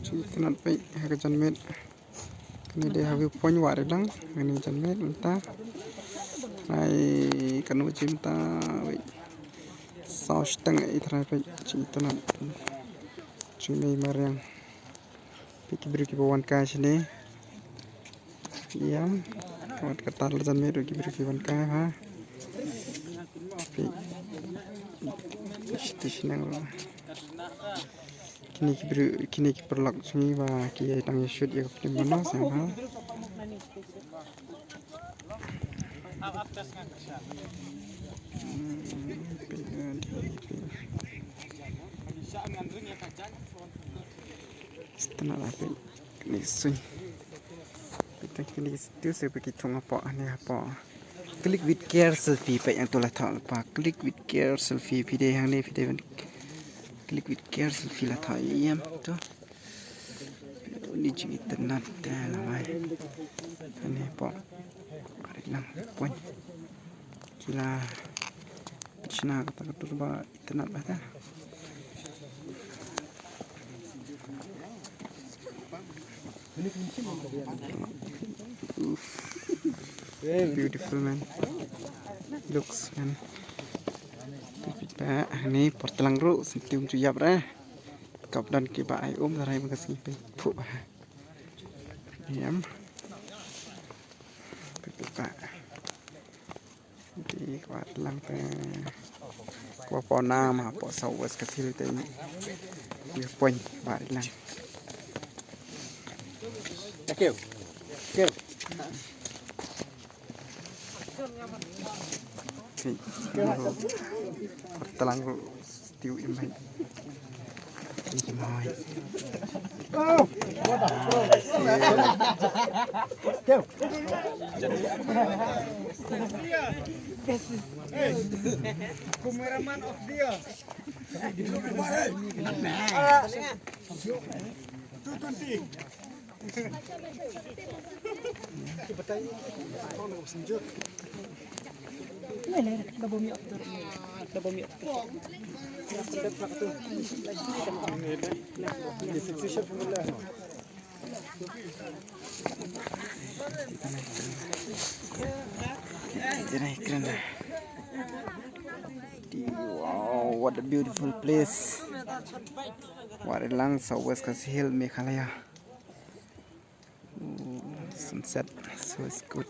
Kenal baik harga janmet. Ini dia view point WahRilang. Ini janmet entah. Hai kanu cinta baik. Saus tengah itu baik cinta nak. Cumi mariang. 𝗪𝗶𝗶𝗄𝗏 sini. Iya. Kawan kata janmet 𝗪𝗶𝗶𝗄𝗏. 𝗪𝗶𝗶𝗄𝗏 𝗪𝗏𝗏𝗄 shoot ya film mana sama. Setelah apa ni sui. Kita kini itu seperti tong apa ni apa. Klik with care selfie pak yang tulah tak apa. Klik with care selfie video yang ni video. Klik with care selfie lah tak iam tu. Ni jadi tenat dah lah. Ini apa? WahRilang poin. Kila Cina kata turba tenat lah dah. Beautiful man. Looks man. Ini portalang ru sentium cuyap dah. Kap dan kiba ai sarai makasih pe. Pu. Yam. Petuka. Di WahRilang pe. 𝗀𝗶𝗶𝗄𝗏 𝗨𝗏𝗧𝗹 te ini. Dia poin WahRilang. Kêu. Portalang ru stiu im baik. Ini mai. Kêu. Kameraman of dia. Wow, what a beautiful place. WahRilang Southwest Khasi Meghalaya. Sunset, so it's good.